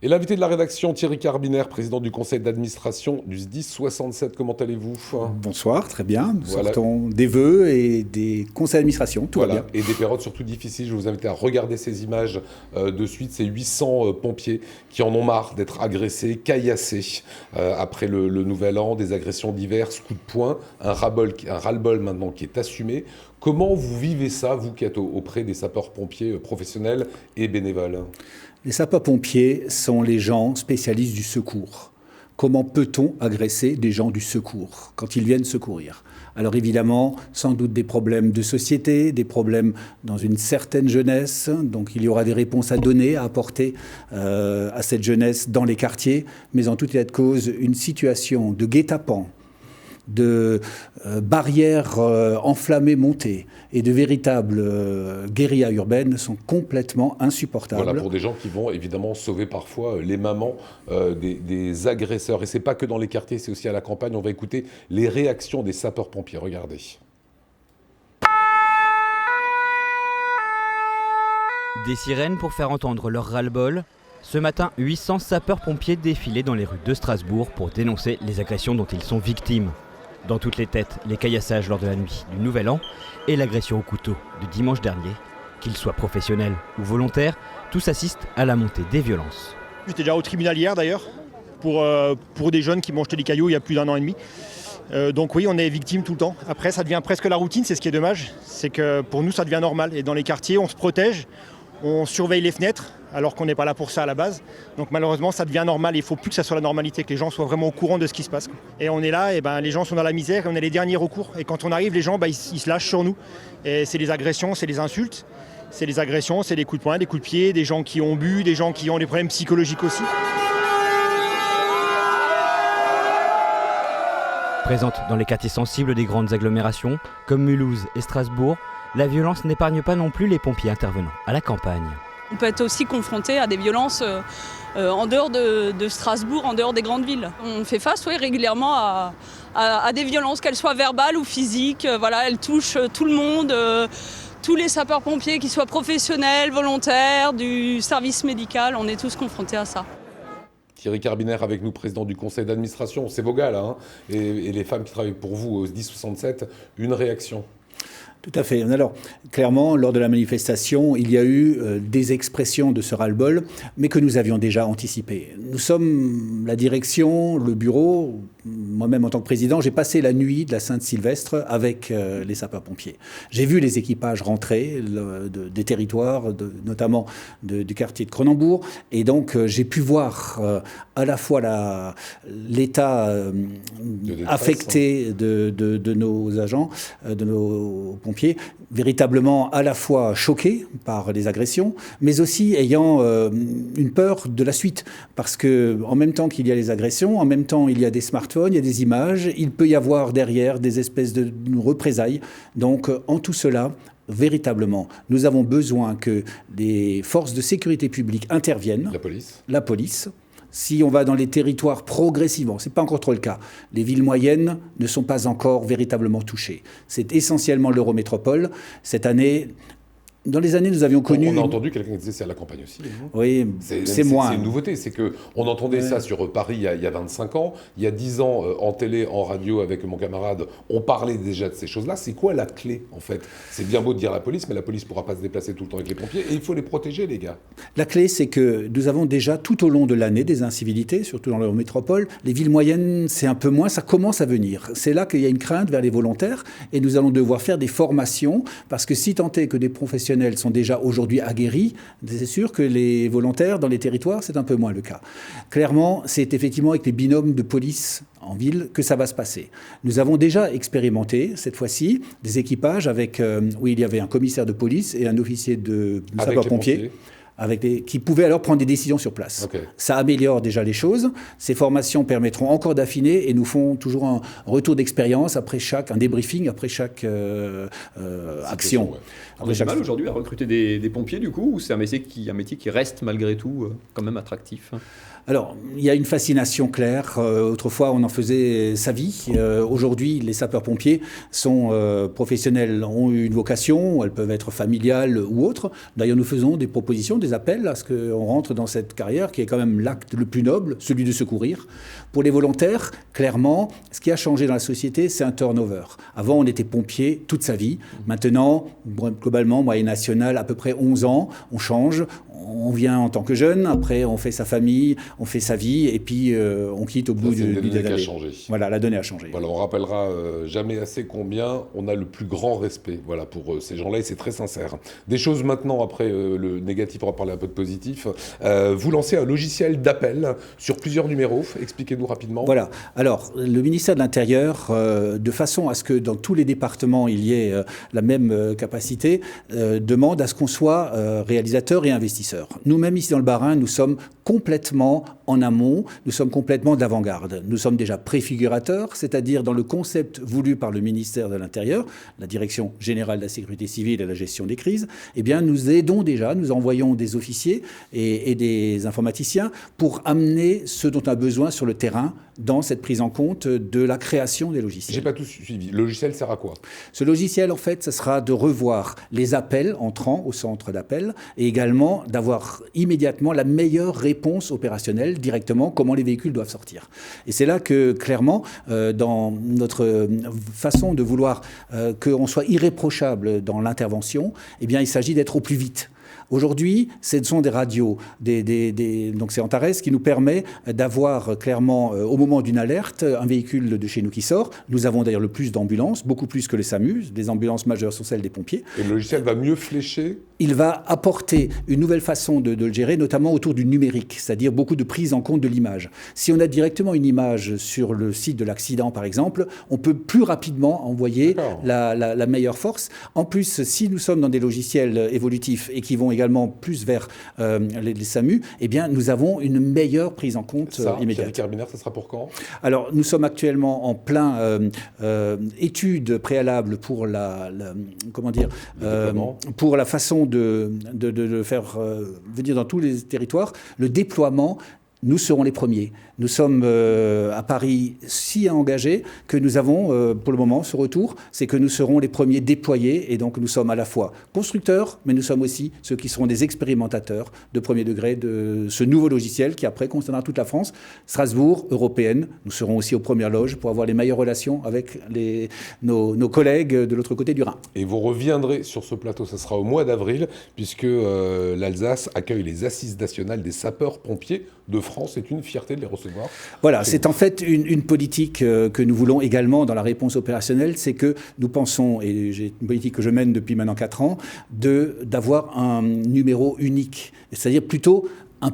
Et l'invité de la rédaction, Thierry Carbiner, président du conseil d'administration du SDIS 67, comment allez-vous? Bonsoir, très bien. Nous Voilà, sortons des vœux et des conseils d'administration, tout va bien. voilà. Et des périodes surtout difficiles. Je vous invite à regarder ces images de suite. Ces 800 pompiers qui en ont marre d'être agressés, caillassés après le nouvel an, des agressions diverses, coups de poing, un ras-le-bol maintenant qui est assumé. Comment vous vivez ça, vous qui êtes auprès des sapeurs-pompiers professionnels et bénévoles? Les sapeurs-pompiers sont les gens spécialistes du secours. Comment peut-on agresser des gens du secours quand ils viennent secourir? Alors évidemment, sans doute des problèmes de société, des problèmes dans une certaine jeunesse, donc il y aura des réponses à donner, à apporter à cette jeunesse dans les quartiers, mais en tout état de cause, une situation de guet-apens, de barrières enflammées montées et de véritables guérillas urbaines sont complètement insupportables. Voilà, pour des gens qui vont évidemment sauver parfois les mamans des agresseurs. Et c'est pas que dans les quartiers, c'est aussi à la campagne. On va écouter les réactions des sapeurs-pompiers. Regardez. Des sirènes pour faire entendre leur ras-le-bol. Ce matin, 800 sapeurs-pompiers défilaient dans les rues de Strasbourg pour dénoncer les agressions dont ils sont victimes. Dans toutes les têtes, les caillassages lors de la nuit du Nouvel An et l'agression au couteau de dimanche dernier. Qu'ils soient professionnels ou volontaires, tous assistent à la montée des violences. J'étais déjà au tribunal hier d'ailleurs, pour des jeunes qui m'ont jeté des cailloux il y a plus d'1 an et demi. Donc oui, on est victime tout le temps. Après, ça devient presque la routine, c'est ce qui est dommage. C'est que pour nous, ça devient normal. Et dans les quartiers, on se protège, on surveille les fenêtres, alors qu'on n'est pas là pour ça à la base. Donc malheureusement, ça devient normal. Il ne faut plus que ça soit la normalité, que les gens soient vraiment au courant de ce qui se passe. Et on est là, et les gens sont dans la misère, et on est les derniers recours. Et quand on arrive, les gens, ils se lâchent sur nous. Et c'est les agressions, c'est les insultes, c'est les agressions, c'est des coups de poing, des coups de pied, des gens qui ont bu, des gens qui ont des problèmes psychologiques aussi. Présente dans les quartiers sensibles des grandes agglomérations, comme Mulhouse et Strasbourg, la violence n'épargne pas non plus les pompiers intervenant à la campagne. On peut être aussi confronté à des violences en dehors de Strasbourg, en dehors des grandes villes. On fait face régulièrement à des violences, qu'elles soient verbales ou physiques. Voilà, elles touchent tout le monde, tous les sapeurs-pompiers, qu'ils soient professionnels, volontaires, du service médical, on est tous confrontés à ça. Thierry Carbiner avec nous, président du conseil d'administration. C'est vos gars là, hein, et les femmes qui travaillent pour vous au SDIS 67, une réaction? Tout à fait. Alors, clairement, lors de la manifestation, il y a eu des expressions de ce ras-le-bol, mais que nous avions déjà anticipé. Nous sommes la direction, le bureau, moi-même en tant que président, j'ai passé la nuit de la Sainte-Sylvestre avec les sapeurs-pompiers. J'ai vu les équipages rentrer des territoires, notamment du quartier de Cronenbourg, et donc j'ai pu voir à la fois l'état affecté de nos agents, de nos pompiers, véritablement à la fois choqués par les agressions, mais aussi ayant une peur de la suite. Parce que en même temps qu'il y a les agressions, en même temps il y a des smartphones, il y a des images, il peut y avoir derrière des espèces de représailles. Donc en tout cela, véritablement, nous avons besoin que les forces de sécurité publique interviennent. La police. Si on va dans les territoires progressivement, ce n'est pas encore trop le cas, les villes moyennes ne sont pas encore véritablement touchées. C'est essentiellement l'Eurométropole. Cette année, dans les années, nous avions connu... On a entendu quelqu'un qui disait c'est à la campagne aussi. Oui, c'est moins. C'est une nouveauté, c'est qu'on entendait ça sur Paris il y a 25 ans. Il y a 10 ans, en télé, en radio, avec mon camarade, on parlait déjà de ces choses-là. C'est quoi la clé, en fait? C'est bien beau de dire la police, mais la police ne pourra pas se déplacer tout le temps avec les pompiers. Et il faut les protéger, les gars. La clé, c'est que nous avons déjà, tout au long de l'année, des incivilités, surtout dans l'Eurométropole. Les villes moyennes, c'est un peu moins, ça commence à venir. C'est là qu'il y a une crainte vers les volontaires. Et nous allons devoir faire des formations, parce que si tant est que des professionnels sont déjà aujourd'hui aguerris, c'est sûr que les volontaires dans les territoires, c'est un peu moins le cas. Clairement, c'est effectivement avec les binômes de police en ville que ça va se passer. Nous avons déjà expérimenté, cette fois-ci, des équipages où il y avait un commissaire de police et un officier de sapeurs-pompiers. Qui pouvaient alors prendre des décisions sur place. Okay. Ça améliore déjà les choses. Ces formations permettront encore d'affiner et nous font toujours un retour d'expérience un débriefing après chaque action. Ouais. On a du mal aujourd'hui à recruter des pompiers du coup, ou c'est un métier qui reste malgré tout quand même attractif? Alors, il y a une fascination claire. Autrefois, on en faisait sa vie. Aujourd'hui, les sapeurs-pompiers sont professionnels, ont une vocation, elles peuvent être familiales ou autres. D'ailleurs, nous faisons des propositions, des appels à ce qu'on rentre dans cette carrière qui est quand même l'acte le plus noble, celui de secourir. Pour les volontaires, clairement, ce qui a changé dans la société, c'est un turnover. Avant, on était pompier toute sa vie. Maintenant, globalement, moyenne nationale, à peu près 11 ans, on change. On vient en tant que jeune, après on fait sa famille, on fait sa vie, et puis on quitte au bout du donnée. Voilà, la donnée a changé. Voilà, on rappellera jamais assez combien on a le plus grand respect pour ces gens-là, et c'est très sincère. Des choses maintenant, après le négatif, on va parler un peu de positif. Vous lancez un logiciel d'appel sur plusieurs numéros. Expliquez-nous rapidement. Voilà. Alors, le ministère de l'Intérieur, de façon à ce que dans tous les départements, il y ait la même capacité, demande à ce qu'on soit réalisateur et investisseur. Nous-mêmes, ici dans le Bas-Rhin, nous sommes complètement en amont, nous sommes complètement d'avant-garde. Nous sommes déjà préfigurateurs, c'est-à-dire dans le concept voulu par le ministère de l'Intérieur, la Direction générale de la sécurité civile et la gestion des crises, eh bien, nous aidons déjà, nous envoyons des officiers et des informaticiens pour amener ce dont on a besoin sur le terrain dans cette prise en compte de la création des logiciels. J'ai pas tout suivi. Le logiciel sert à quoi? Ce logiciel, en fait, ce sera de revoir les appels entrant au centre d'appel et également d'avoir immédiatement la meilleure réponse opérationnelle directement, comment les véhicules doivent sortir. Et c'est là que, clairement, dans notre façon de vouloir qu'on soit irréprochable dans l'intervention, eh bien, il s'agit d'être au plus vite. Aujourd'hui, ce sont des radios, donc c'est Antares qui nous permet d'avoir clairement, au moment d'une alerte, un véhicule de chez nous qui sort. Nous avons d'ailleurs le plus d'ambulances, beaucoup plus que les SAMU. Les ambulances majeures sont celles des pompiers. Et le logiciel va mieux flécher? Il va apporter une nouvelle façon de le gérer, notamment autour du numérique, c'est-à-dire beaucoup de prise en compte de l'image. Si on a directement une image sur le site de l'accident, par exemple, on peut plus rapidement envoyer la meilleure force. En plus, si nous sommes dans des logiciels évolutifs et qui vont également plus vers les SAMU, eh bien, nous avons une meilleure prise en compte immédiate. Pierre Binaire, ça sera pour quand? Alors, nous sommes actuellement en plein étude préalable pour pour la façon de faire venir dans tous les territoires le déploiement. Nous serons les premiers. Nous sommes à Paris si engagés que nous avons pour le moment ce retour, c'est que nous serons les premiers déployés et donc nous sommes à la fois constructeurs, mais nous sommes aussi ceux qui seront des expérimentateurs de premier degré de ce nouveau logiciel qui après concernera toute la France. Strasbourg, européenne, nous serons aussi aux premières loges pour avoir les meilleures relations avec nos collègues de l'autre côté du Rhin. Et vous reviendrez sur ce plateau, ce sera au mois d'avril, puisque l'Alsace accueille les Assises nationales des sapeurs-pompiers de France. C'est une fierté de les recevoir. Voilà, c'est en fait une politique que nous voulons également dans la réponse opérationnelle, c'est que nous pensons, et j'ai une politique que je mène depuis maintenant 4 ans, d'avoir un numéro unique, c'est-à-dire plutôt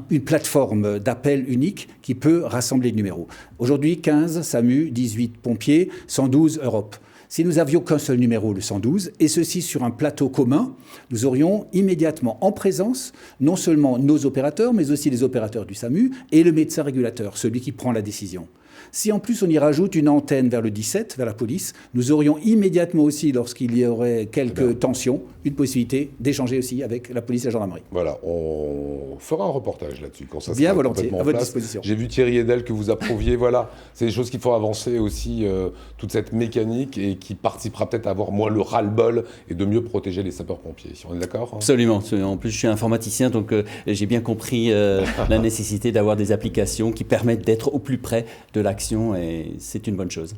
une plateforme d'appel unique qui peut rassembler les numéros. Aujourd'hui, 15 SAMU, 18 pompiers, 112 Europe. Si nous avions qu'un seul numéro, le 112, et ceci sur un plateau commun, nous aurions immédiatement en présence non seulement nos opérateurs, mais aussi les opérateurs du SAMU et le médecin régulateur, celui qui prend la décision. Si en plus on y rajoute une antenne vers le 17, vers la police, nous aurions immédiatement aussi, lorsqu'il y aurait quelques tensions, une possibilité d'échanger aussi avec la police et la gendarmerie. Voilà, on fera un reportage là-dessus quand ça bien sera volontiers, complètement à votre place. disposition. J'ai vu Thierry Edel que vous approuviez, voilà. C'est des choses qu'il faut avancer aussi, toute cette mécanique et qui participera peut-être à avoir moins le ras-le-bol et de mieux protéger les sapeurs-pompiers. On est d'accord hein? Absolument. En plus, je suis informaticien, donc j'ai bien compris la nécessité d'avoir des applications qui permettent d'être au plus près de l'action et c'est une bonne chose.